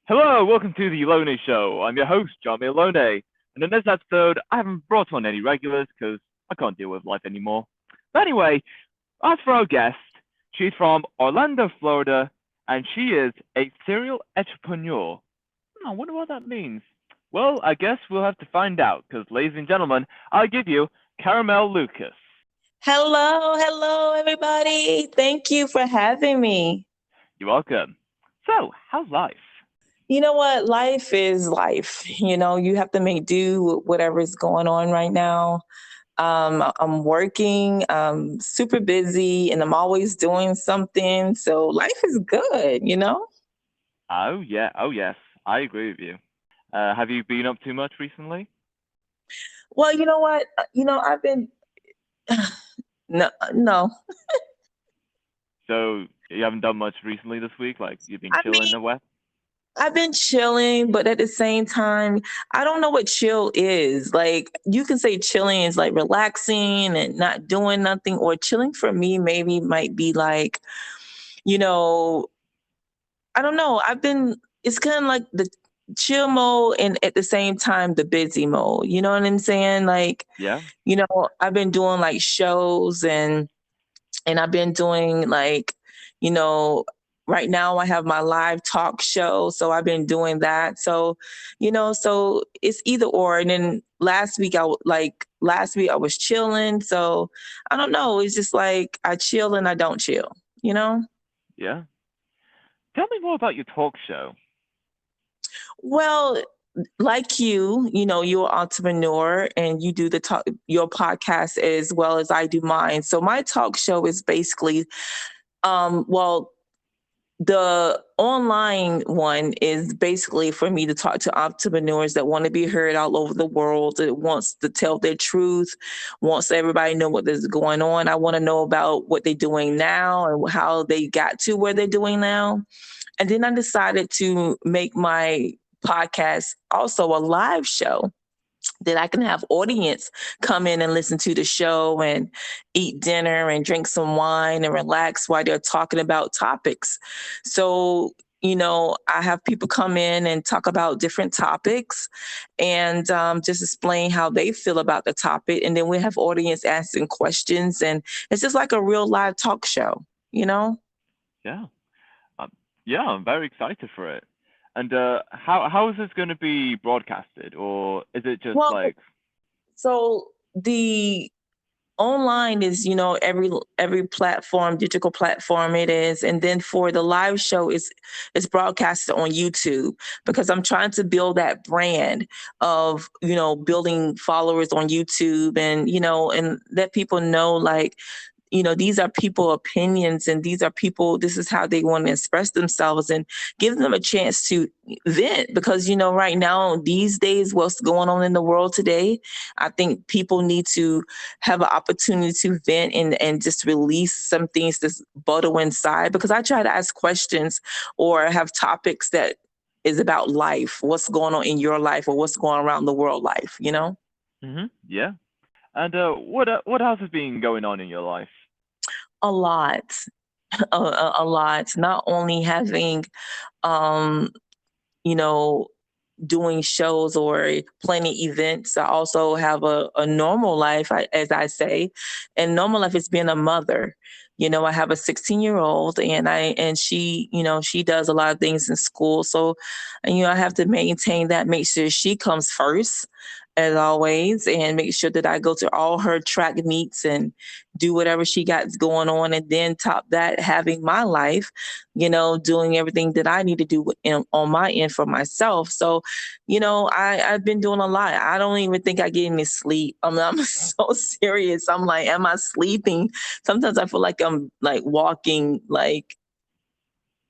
Hello, welcome to the E08 Show. I'm your host, John Malone. And in this episode, I haven't brought on any regulars because I can't deal with life anymore. But anyway, as for our guest, she's from Orlando, Florida, and she is a serial entrepreneur. I wonder what that means. Well, I guess we'll have to find out because, ladies and gentlemen, I'll give you Caramel Lucas. Hello, everybody. Thank you for having me. You're welcome. So, how's life? You know what? Life is life. You have to make do with whatever is going on right now. I'm working, super busy, and I'm always doing something. So life is good. Oh yes, I agree with you. Have you been up too much recently? Well, you know what? I've been, no. So you haven't done much recently this week? Like you've been I chilling in mean, the West? I've been chilling, but at the same time, I don't know what chill is. Like, you can say chilling is like relaxing and not doing nothing, or chilling for me maybe might be like, you know, I don't know. It's kind of like the chill mode and at the same time the busy mode. You know what I'm saying? Like, Yeah, I've been doing like shows and I've been doing like, you know, right now I have my live talk show, so I've been doing that. So, so it's either or. And then last week I was chilling, so I don't know. It's just like I chill and I don't chill. You know. yeah. Tell me more about your talk show. Well, like you're an entrepreneur and you do your podcast as well as I do mine. So my talk show is basically, well, the online one is basically for me to talk to entrepreneurs that want to be heard all over the world, that wants to tell their truth, wants everybody to know what is going on. I want to know about what they're doing now and how they got to where they're doing now. And then I decided to make my podcast also a live show that I can have audience come in and listen to the show and eat dinner and drink some wine and relax while they're talking about topics. So, I have people come in and talk about different topics and just explain how they feel about the topic. And then we have audience asking questions. And it's just like a real live talk show, you know? Yeah, um, yeah. I'm very excited for it. And how is this going to be broadcasted, or is it just Well, like so the online is every platform, digital platform it is, and then for the live show is broadcasted on YouTube, because I'm trying to build that brand of building followers on YouTube, and and let people know, like, these are people opinions, and this is how they want to express themselves, and give them a chance to vent, because right now, these days, what's going on in the world today, I think people need to have an opportunity to vent and just release some things that's bottle inside, because I try to ask questions or have topics that is about life, what's going on in your life or what's going on around the world life. yeah? And what else has been going on in your life? A lot. A lot. Not only having um you know doing shows or planning events, I also have a normal life, as I say. And normal life is being a mother. I have a 16-year-old, and she does a lot of things in school. So, I have to maintain that, make sure she comes first as always, and make sure that I go to all her track meets and do whatever she got going on. And then top that, having my life, doing everything that I need to do on my end for myself. So, I've been doing a lot. I don't even think I get any sleep. I'm so serious. I'm like, am I sleeping? Sometimes I feel like I'm like walking, like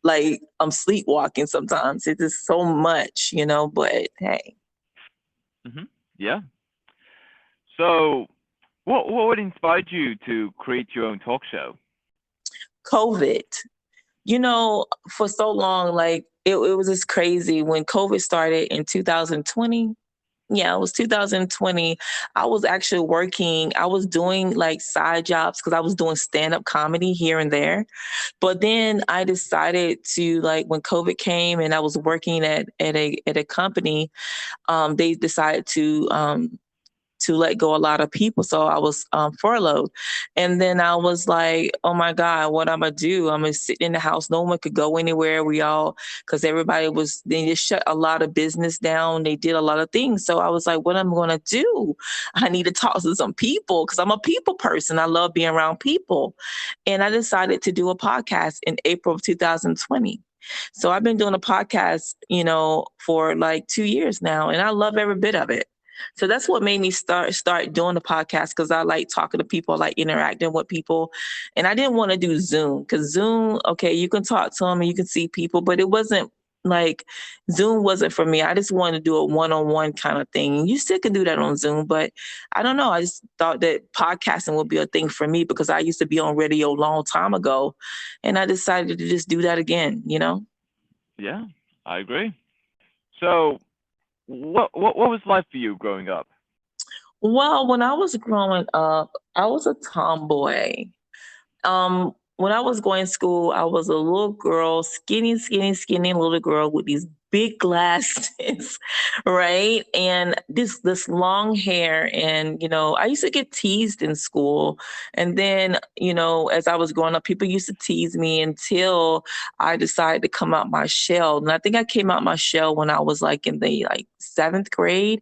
I'm sleepwalking sometimes. It's just so much, but hey. Hmm. Yeah. So what inspired you to create your own talk show? COVID. For so long, like it was just crazy when COVID started in 2020. Yeah, it was 2020. I was actually working. I was doing like side jobs because I was doing stand-up comedy here and there. But then I decided to, like, when COVID came and I was working at a company, they decided to let go a lot of people. So I was furloughed. And then I was like, oh my God, what I'm going to do? I'm going to sit in the house. No one could go anywhere. Because everybody they just shut a lot of business down. They did a lot of things. So I was like, what am I going to do? I need to talk to some people because I'm a people person. I love being around people. And I decided to do a podcast in April of 2020. So I've been doing a podcast, for like 2 years now, and I love every bit of it. So that's what made me start doing the podcast because I like talking to people, I like interacting with people, and I didn't want to do Zoom because Zoom, okay, you can talk to them and you can see people, but it wasn't like Zoom wasn't for me. I just wanted to do a one-on-one kind of thing. You still can do that on Zoom, but I don't know. I just thought that podcasting would be a thing for me because I used to be on radio a long time ago, and I decided to just do that again. Yeah, I agree. So, what was life for you growing up? Well, when I was growing up, I was a tomboy. When I was going to school, I was a little girl, skinny, skinny, skinny little girl with these big glasses, right? And this long hair. And, I used to get teased in school. And then, as I was growing up, people used to tease me until I decided to come out my shell. And I think I came out my shell when I was like in the seventh grade.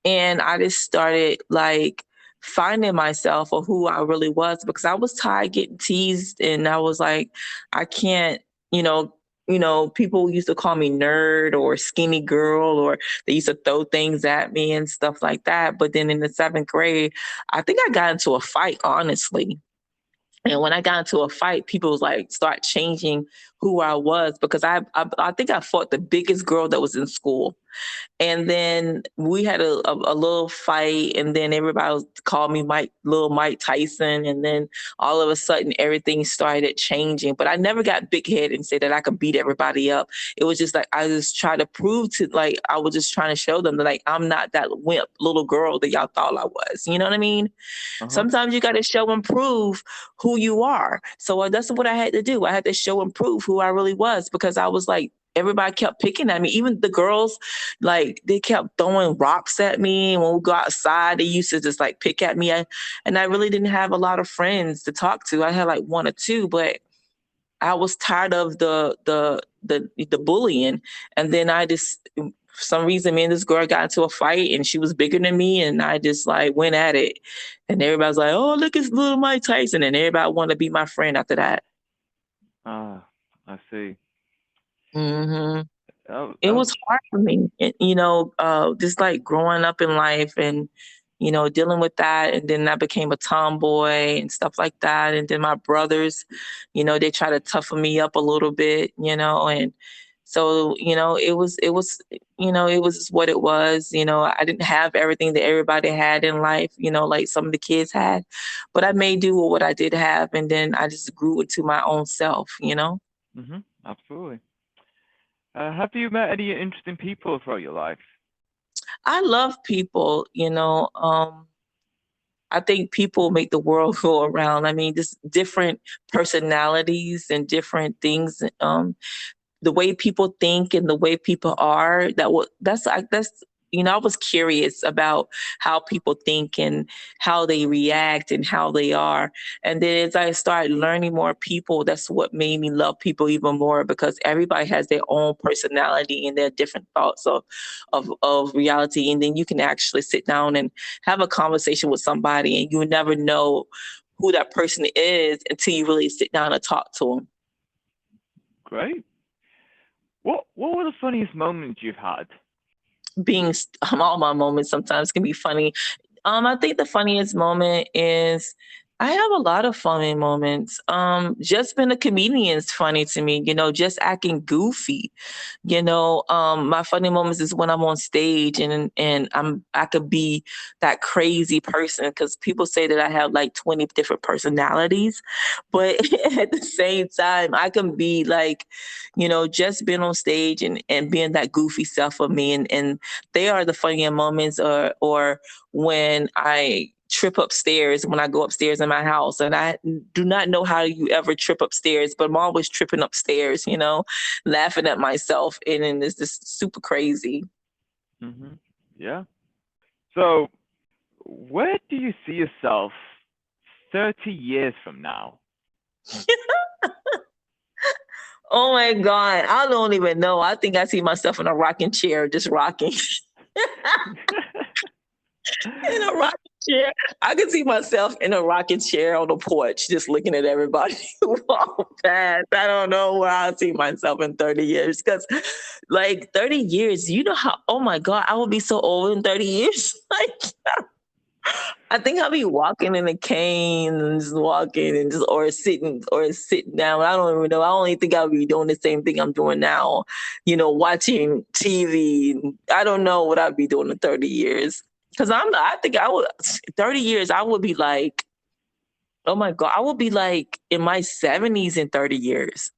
And I just started like finding myself or who I really was because I was tired getting teased and I was like, I can't, people used to call me nerd or skinny girl, or they used to throw things at me and stuff like that. But then in the seventh grade, I think I got into a fight, honestly. And when I got into a fight, people was like start changing who I was because I think I fought the biggest girl that was in school. And then we had a little fight, and then everybody called me little Mike Tyson. And then all of a sudden, everything started changing. But I never got big head and said that I could beat everybody up. It was just like I just tried to prove to I was just trying to show them that I'm not that wimp little girl that y'all thought I was. You know what I mean? Uh huh. Sometimes you got to show and prove who you are. So that's what I had to do. I had to show and prove who I really was because I was like, everybody kept picking at me. Even the girls, like they kept throwing rocks at me. And when we go outside, they used to just like pick at me. And I really didn't have a lot of friends to talk to. I had like one or two, but I was tired of the bullying. And then I just for some reason me and this girl got into a fight and she was bigger than me and I just like went at it. And everybody's like, oh, look, it's little Mike Tyson. And everybody wanted to be my friend after that. Ah, I see. Hmm. That It was was hard for me, just like growing up in life and, dealing with that. And then I became a tomboy and stuff like that. And then my brothers, they try to toughen me up a little bit, and so, it was what it was. I didn't have everything that everybody had in life, like some of the kids had, but I made do with what I did have. And then I just grew into my own self. absolutely. Have you met any interesting people throughout your life? I love people. I think people make the world go around. I mean, just different personalities and different things. The way people think and the way people are, I was curious about how people think and how they react and how they are. And then as I started learning more people, that's what made me love people even more because everybody has their own personality and their different thoughts of reality. And then you can actually sit down and have a conversation with somebody and you never know who that person is until you really sit down and talk to them. Great. What were the funniest moments you've had? All my moments sometimes can be funny. I think the funniest moment is I have a lot of funny moments. Just being a comedian is funny to me, just acting goofy. My funny moments is when I'm on stage and I could be that crazy person because people say that I have like 20 different personalities, but at the same time, I can be like, just being on stage and being that goofy self of me, and they are the funnier moments, or when I trip upstairs when I go upstairs in my house. And I do not know how you ever trip upstairs, but I'm always tripping upstairs, laughing at myself. And then it's just super crazy. Yeah. So, where do you see yourself 30 years from now? Oh my God. I don't even know. I think I see myself in a rocking chair, just rocking. In a rocking chair. I can see myself in a rocking chair on the porch, just looking at everybody walk past. I don't know where I see myself in 30 years. Because, like, 30 years, you know how, oh my God, I will be so old in 30 years. Like, I think I'll be walking in a cane and just walking and just or sitting down. I don't even know. I only think I'll be doing the same thing I'm doing now, watching TV. I don't know what I'd be doing in 30 years. Cause I think I would 30 years, I would be like, oh my God, I would be like in my 70s in 30 years.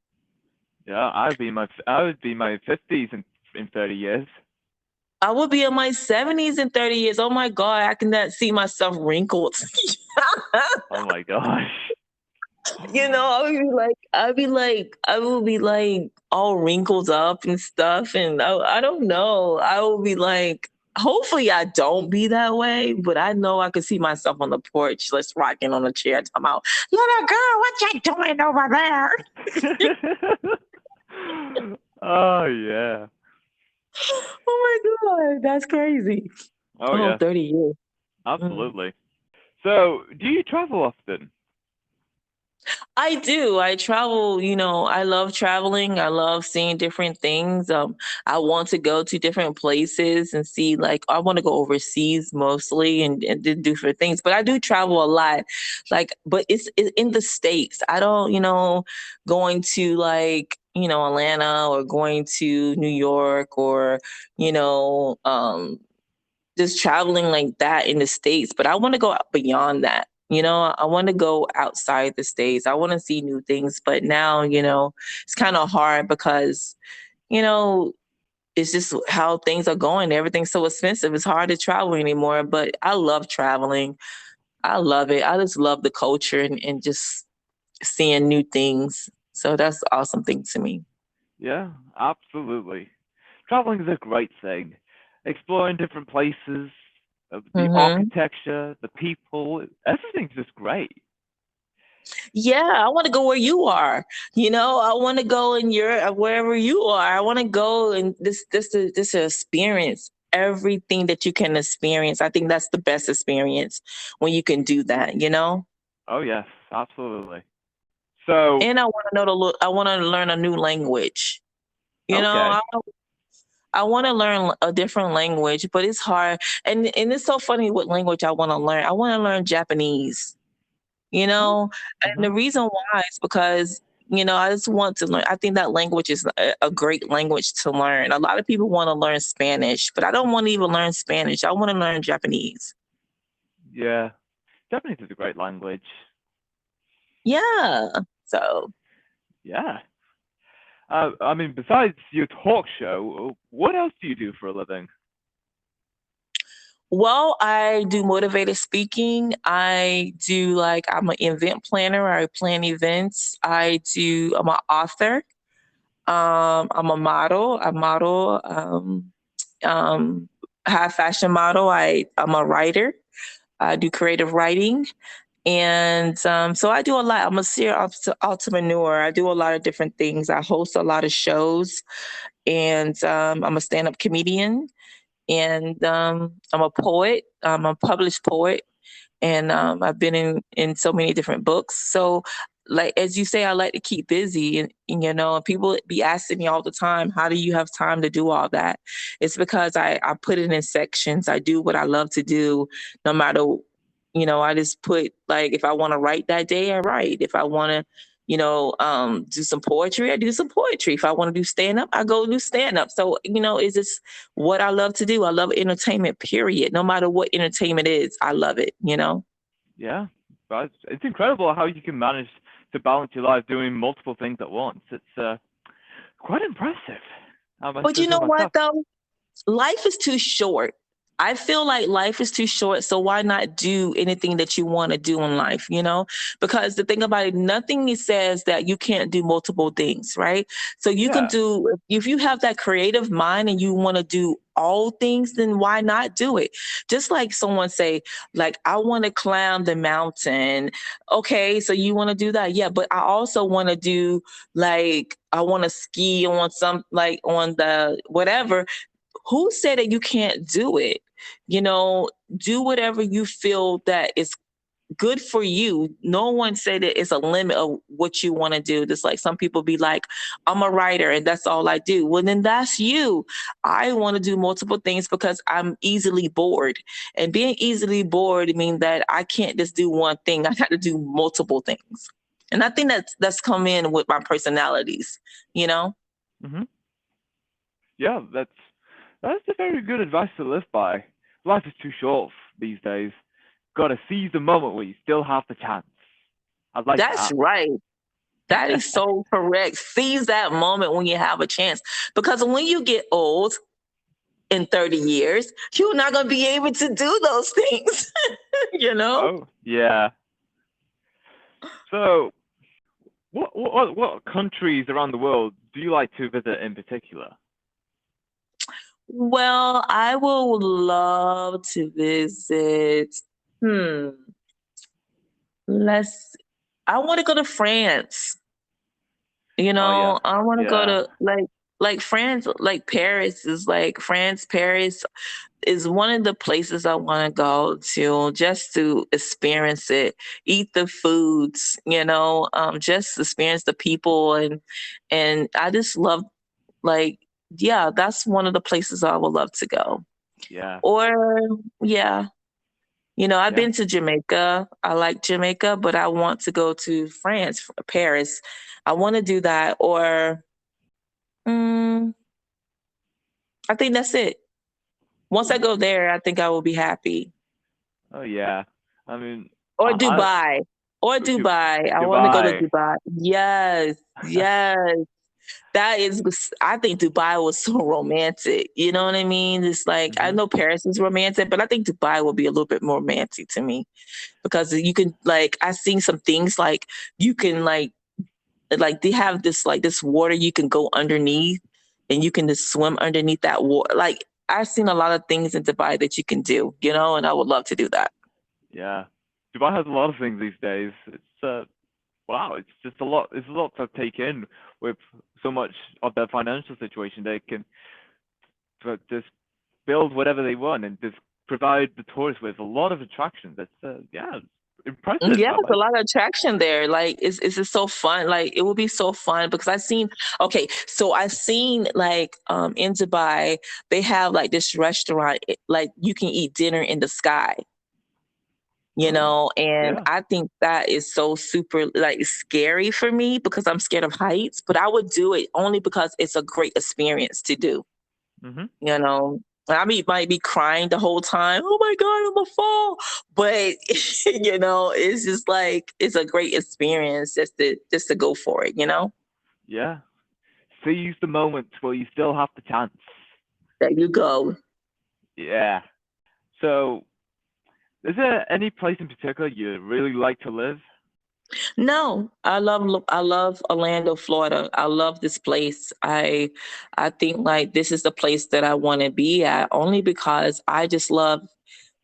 Yeah, I would be in my 50s in 30 years. I would be in my 70s in 30 years. Oh my God, I cannot see myself wrinkled. Oh my gosh. I will be like all wrinkled up and stuff. And I don't know. I will be like, hopefully I don't be that way, but I know I could see myself on the porch, just rocking on a chair, talking about, little girl, what you doing over there? Oh yeah. Oh my God, that's crazy. Oh Oh, yes, 30 years. Mm. absolutely. So, do you travel often? I do. I travel, I love traveling. I love seeing different things. I want to go to different places and see, like, I want to go overseas mostly and do different things. But I do travel a lot. Like, but it's in the States. I don't, going to like, Atlanta or going to New York or, you know, um, just traveling like that in the States, but I want to go out beyond that. I want to go outside the States. I want to see new things. But now, it's kind of hard because, you know, it's just how things are going. Everything's so expensive. It's hard to travel anymore. But I love traveling. I love it. I just love the culture and just seeing new things. So that's the awesome thing to me. Yeah, absolutely. Traveling is a great thing. Exploring different places, the Hmm. architecture, the people, everything's just great. Yeah, I want to go where you are. I want to go in your wherever you are. I want to go and this experience everything that you can experience. I think that's the best experience when you can do that. Oh yes, absolutely. So, And I want to I want to learn a new language. You know, okay. I I want to learn a different language, but it's hard. And it's so funny what language I want to learn. I want to learn Japanese. you know and Mm-hmm. the reason why is because I just want to learn. I think that language is a great language to learn. A lot of people want to learn Spanish, but I don't want to even learn Spanish. I want to learn Japanese. Yeah, Japanese is a great language. Yeah. So, Yeah. I mean, besides your talk show, what else do you do for a living? well, I do motivated speaking. I do, like, I'm an event planner. I plan events. I'm an author. I'm a model. I model. Um, High fashion model. I'm a writer. I do creative writing. And so I do a lot. I'm a serial entrepreneur. I do a lot of different things. I host a lot of shows, and I'm a stand up comedian, and I'm a poet. I'm a published poet, and I've been in so many different books. So, like, as you say, I like to keep busy, and people be asking me all the time, how do you have time to do all that? It's because I put it in sections. I do what I love to do, no matter I just put like if I want to write that day, I write. If I want to, do some poetry, I do some poetry. If I want to do stand up, I go do stand up. So, it's just what I love to do. I love entertainment, period. No matter what entertainment is, I love it. Yeah, but it's incredible how you can manage to balance your life doing multiple things at once. It's quite impressive. I must But you say so know what myself. though? Life is too short. I feel like life is too short, so why not do anything that you want to do in life? Because the thing about it, nothing says that you can't do multiple things, right? So you can Yeah. do, if you have that creative mind and you want to do all things, then why not do it? Just like someone say, like, I want to climb the mountain. Okay, so you want to do that. Yeah, but I also want to do like, I want to ski on some, like on the whatever. Who said that you can't do it? Do whatever you feel that is good for you. No one said that it's a limit of what you want to do. Just like some people be like, I'm a writer and that's all I do. Well, then that's you. I want to do multiple things because I'm easily bored. And being easily bored means that I can't just do one thing. I got to do multiple things. And I think that's come in with my personalities, you know? Hmm. Yeah, that's a very good advice to live by. Life is too short these days. Gotta seize the moment where you still have the chance. I like That's that. right. That is so correct. Seize that moment when you have a chance. Because when you get old in 30 years, you're not going to be able to do those things, you know? Oh, yeah. So, what countries around the world do you like to visit in particular? Well, I will love to visit. Hmm. Let's, I want to go to France. Oh yeah, I want to go yeah, to like France, like Paris is like France, Paris is one of the places I want to go to just to experience it, eat the foods, just experience the people and I just love like yeah, that's one of the places I would love to go. yeah, Or yeah, I've yeah. been to Jamaica. I like Jamaica, but I want to go to France, Paris. I want to do that. Or mm, I think that's it. Once I Ooh, go there, I think I will be happy. oh yeah. I mean, Or I Dubai. Or Du Dubai. I want to go to Dubai. Dubai. Yes. Yes. That is, I think Dubai was so romantic. You know what I mean? It's like, I Hmm. know Paris is romantic, but I think Dubai will be a little bit more romantic to me because you can, like, I've seen some things like you can, like they have this water you can go underneath and you can just swim underneath that water. Like, I've seen a lot of things in Dubai that you can do, and I would love to do that. Yeah, Dubai has a lot of things these days. It's wow, it's just a lot. It's a lot to take in with so much of their financial situation. They can just build whatever they want and just provide the tourists with a lot of attractions. That's yeah, it's impressive. Yeah, I it's a like. lot of attraction there. Like, it's just so fun. Like, it would be so fun because I've seen like in Dubai, they have like this restaurant, like you can eat dinner in the sky, Oh, and yeah. I think that is so super like scary for me because I'm scared of heights, but I would do it only because it's a great experience to do. Mhm. you know. Might be crying the whole time. Oh my God, I'm gonna fall. But it's just like it's a great experience just to go for it. Yeah. Seize the moment while you still have the chance. There you go. Yeah. So, is there any place in particular you really like to live? No, I love Orlando, Florida. I love this place. I think like this is the place that I want to be at only because I just love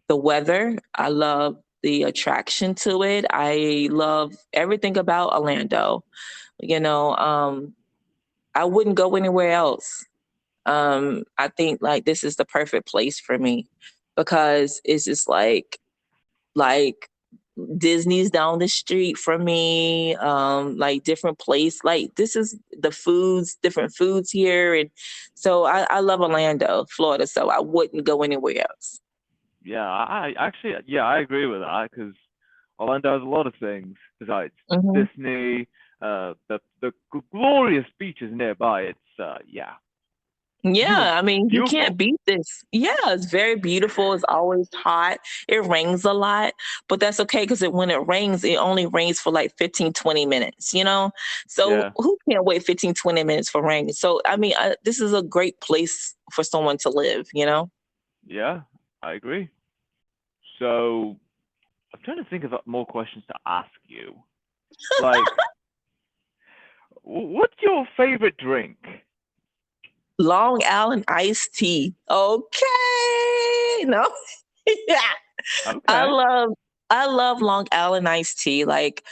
the weather. I love the attraction to it. I love everything about Orlando. You know, I wouldn't go anywhere else. I think like this is the perfect place for me because it's just like Disney's down the street from me. Like different place. Like this is the foods, different foods here, and so I love Orlando, Florida. So I wouldn't go anywhere else. Yeah, I actually, yeah, I agree with that because Orlando has a lot of things besides Hmm. Disney, the glorious beaches nearby. It's yeah, Yeah, I mean, you can't beautiful. beat this. Yeah, it's very beautiful. It's always hot. It rains a lot, but that's okay because when it rains, it only rains for like 15, 20 minutes, you know? So Yeah, who can't wait 15, 20 minutes for rain? So, I mean, this is a great place for someone to live, you know? yeah, I agree. So I'm trying to think of more questions to ask you. Like, what's your favorite drink? Long Island iced tea. Okay. No. Yeah. I Okay. love I love Long Island iced tea. Like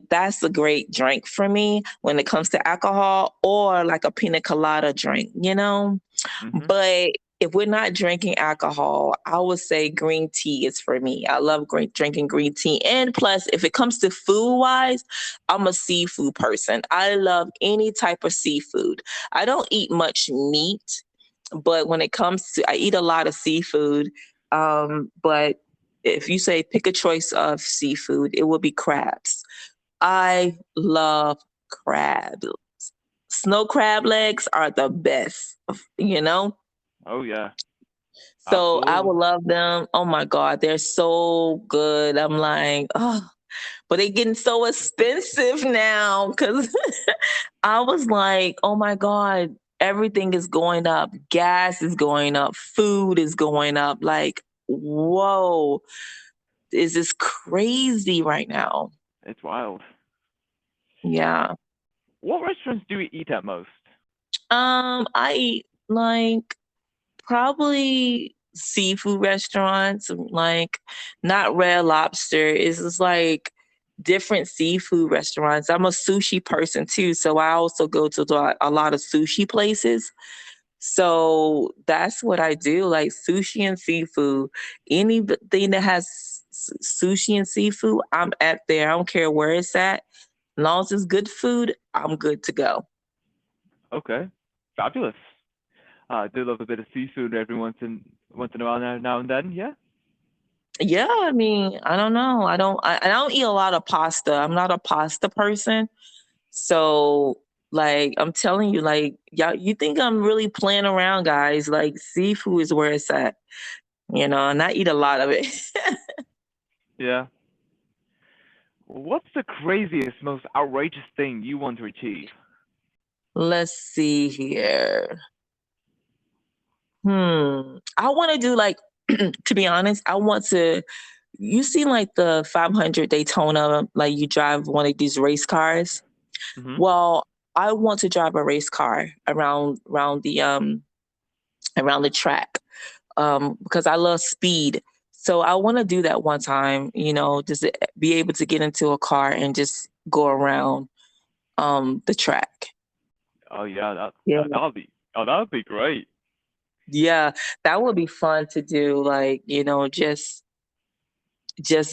that's a great drink for me when it comes to alcohol or like a pina colada drink, you know? Mhm. But if we're not drinking alcohol, I would say green tea is for me. I love drinking green tea. And plus, if it comes to food wise, I'm a seafood person. I love any type of seafood. I don't eat much meat, but when it comes to, I eat a lot of seafood. But if you say pick a choice of seafood, it would be crabs. I love crab. Snow crab legs are the best, you know? Oh yeah, So I absolutely. would love them. Oh my God, they're so good. I'm like, oh, but they're getting so expensive now because I was like, oh my God, everything is going up. Gas is going up. Food is going up. Like, whoa, is this crazy right now? It's wild. Yeah. What restaurants do you eat at most? I eat like probably seafood restaurants, like not Red Lobster. It's just like different seafood restaurants. I'm a sushi person too, so I also go to a lot of sushi places. So that's what I do, like sushi and seafood. Anything that has sushi and seafood, I'm at there. I don't care where it's at. As long as it's good food, I'm good to go. Okay, fabulous. I do love a bit of seafood every once in a while now and then. Yeah. Yeah, I mean, I don't know. I don't eat a lot of pasta. I'm not a pasta person. So like I'm telling you, like y'all you think I'm really playing around, guys. Like seafood is where it's at, you know, and I eat a lot of it. Yeah. What's the craziest, most outrageous thing you want to achieve? Let's see here. I want to do like to be honest, I want to you see like the 500 Daytona, like you drive one of these race cars. Mhm. Well, I want to drive a race car around the track because I love speed. So I want to do that one time, you know, just to be able to get into a car and just go around the track. Oh yeah, Yeah. that'll be that'll be great. Yeah, that would be fun to do, like, you know, just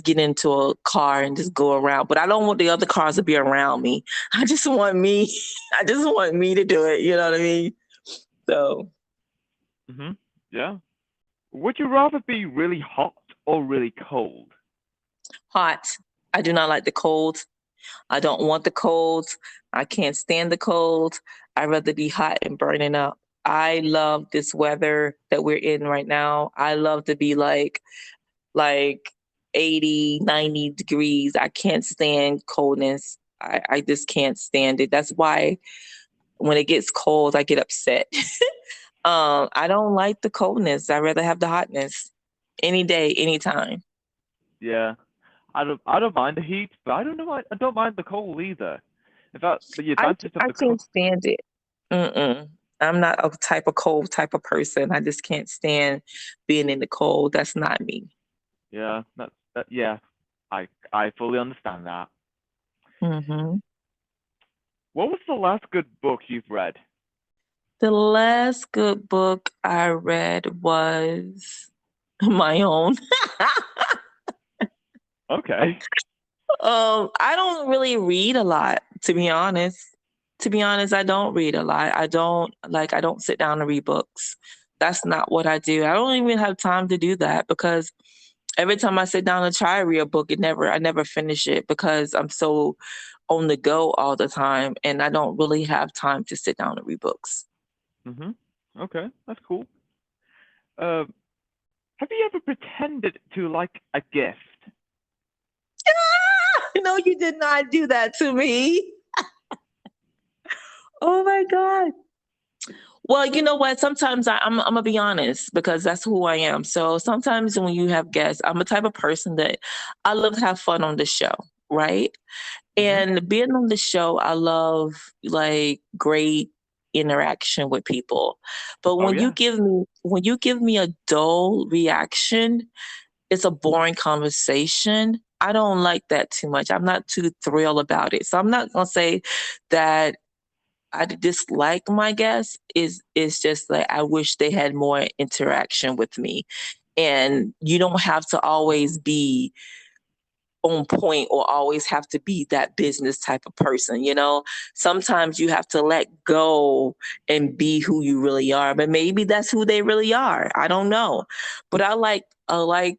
get into a car and just go around. But I don't want the other cars to be around me. I just want me. I just want me to do it. You know what I mean? So Mhm. Yeah. Would you rather be really hot or really cold? hot. I do not like the cold. I don't want the cold. I can't stand the cold. I'd rather be hot and burning up. I love this weather that we're in right now. I love to be like 80, 90 degrees. I can't stand coldness. I just can't stand it. That's why when it gets cold, I get upset. I don't like the coldness. I'd rather have the hotness any day, anytime. Yeah. I don't mind the heat, but I don't mind the cold either. In fact, the I advantage of I the cold. can't stand it. Mm-mm. I'm not a type of cold type of person. I just can't stand being in the cold. That's not me. Yeah, yeah. I fully understand that. Hmm. What was the last good book you've read? The last good book I read was my own. Okay. I don't really read a lot, to be honest. To be honest, I don't read a lot. I don't sit down and read books. That's not what I do. I don't even have time to do that because every time I sit down to try to read a book, I never finish it because I'm so on the go all the time, and I don't really have time to sit down and read books. Mhm. Okay, that's cool. Uh, have you ever pretended to like a gift? No, you did not do that to me. Oh my God. Well, you know what? Sometimes I'm gonna be honest because that's who I am. So sometimes when you have guests, I'm the type of person that I love to have fun on the show, right? Mhm. And being on the show, I love like great interaction with people. But Oh yeah. when you give me a dull reaction, it's a boring conversation. I don't like that too much. I'm not too thrilled about it. So I'm not gonna say that I dislike my guests. Is just like I wish they had more interaction with me. And you don't have to always be on point or always have to be that business type of person, you know? Sometimes you have to let go and be who you really are. But maybe that's who they really are. I don't know. But I like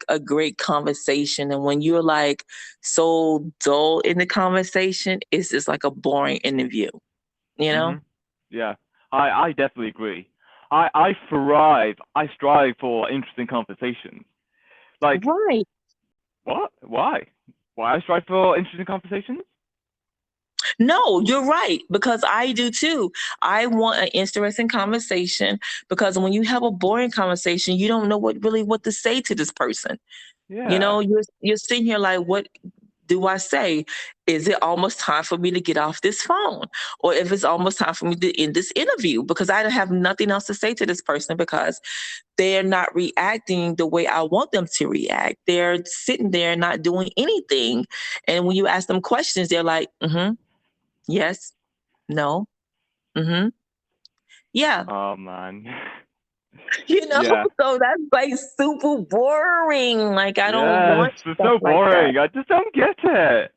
a great conversation. And when you're like so dull in the conversation, it's just like a boring interview, you know? Mhm. Yeah. I definitely agree. I strive for interesting conversations. Like, Right. what? Why? Why I strive for interesting conversations? No, you're right, because I do too. I want an interesting conversation because when you have a boring conversation, you don't know what to say to this person. You Yeah. know, you're sitting here like, what do I say? Is it almost time for me to get off this phone? Or if it's almost time for me to end this interview because I don't have nothing else to say to this person because they're not reacting the way I want them to react. They're sitting there not doing anything. And when you ask them questions, they're like, mm-hmm, yes, no, mm-hmm, yeah. Oh man. You know, Yeah. so that's like super boring. Like I don't Yes. want It's stuff so like that. boring. I just don't get it.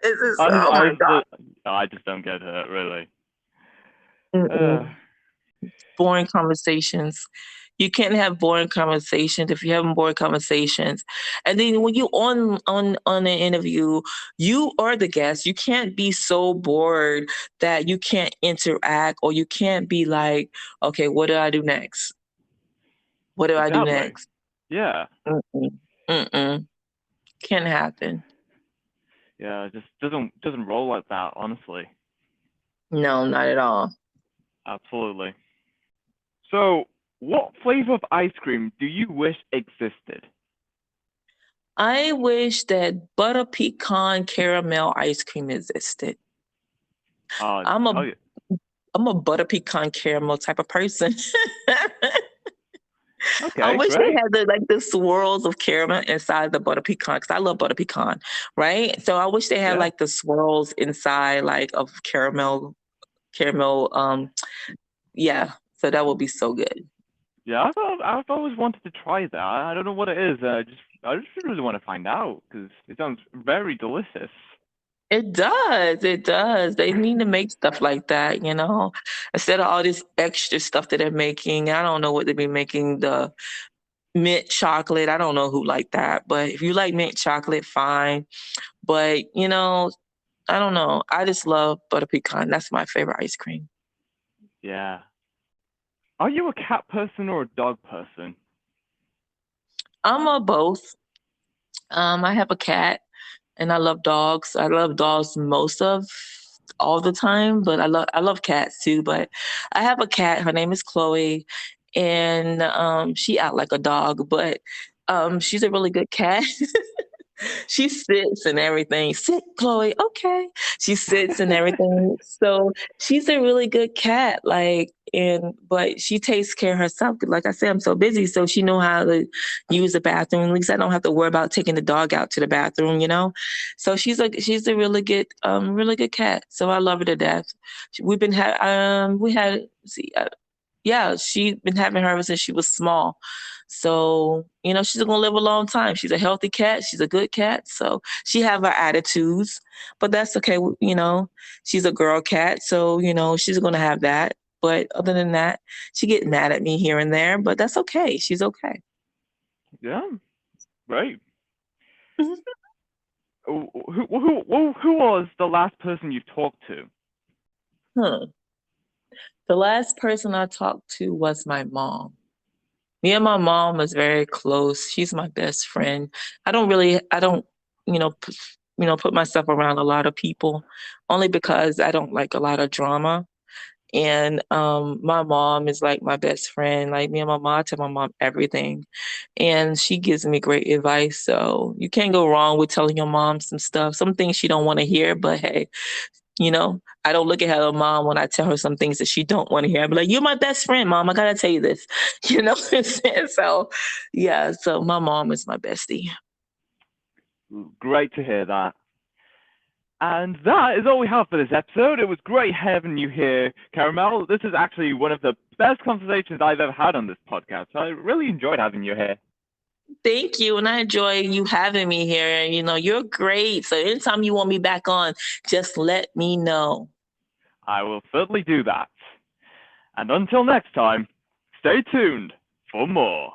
It's just, I just, oh I my just, I just don't get it really. God. Uh, Boring conversations. You can't have boring conversations if you're having boring conversations. And then when you on an interview, you are the guest. You can't be so bored that you can't interact or you can't be like, okay, what do I do next? What do I do exactly. next? Yeah. Mm-mm. Mm-mm. Can't happen. Yeah. It just doesn't roll like that. Honestly. No, not at all. Absolutely. So, what flavor of ice cream do you wish existed? I wish that butter pecan caramel ice cream existed. I'm a Oh yeah. I'm a butter pecan caramel type of person. I Okay, wish they great. had the swirls of caramel inside the butter pecan because I love butter pecan, right? So I wish they had Yeah. like the swirls inside like of caramel. Yeah. So that would be so good. Yeah, I've always wanted to try that. I don't know what it is. I just really want to find out because it sounds very delicious. It does. It does. They need to make stuff like that, you know, instead of all this extra stuff that they're making. I don't know what they be making. The mint chocolate. I don't know who like that, but if you like mint chocolate, fine. But you know, I don't know. I just love butter pecan. That's my favorite ice cream. Yeah. Are you a cat person or a dog person? I'm a both. I have a cat and I love dogs. I love dogs most of all the time, but I love cats too. But I have a cat. Her name is Chloe, and she act like a dog, but she's a really good cat. She sits and everything. Sit, Chloe. Okay. She sits and everything. So she's a really good cat. Like, and but she takes care of herself. Like I said, I'm so busy, so she know how to use the bathroom. At least I don't have to worry about taking the dog out to the bathroom. You know, so she's a really good cat. So I love her to death. We've been we had let's see yeah, she's been having her ever since she was small. So, you know, she's gonna live a long time. She's a healthy cat. She's a good cat. So she have her attitudes, but that's okay. You know, she's a girl cat, so you know she's gonna have that. But other than that, she get mad at me here and there, but that's okay. She's okay. Yeah, right. Who was the last person you talked to? Hmm. The last person I talked to was my mom. Me and my mom is very close. She's my best friend. I don't, you know, put myself around a lot of people, only because I don't like a lot of drama. And my mom is like my best friend. Like me and my mom, I tell my mom everything, and she gives me great advice. So you can't go wrong with telling your mom some stuff, some things she don't want to hear. But hey, I don't look at her mom when I tell her some things that she don't want to hear. I be like, "You're my best friend, mom. I gotta tell you this," you know. What I'm saying? So yeah, so my mom is my bestie. Great to hear that. And that is all we have for this episode. It was great having you here, Caramel. This is actually one of the best conversations I've ever had on this podcast. I really enjoyed having you here. Thank you, and I enjoy you having me here. And you're great. So anytime you want me back on, just let me know. I will certainly do that. And until next time, stay tuned for more.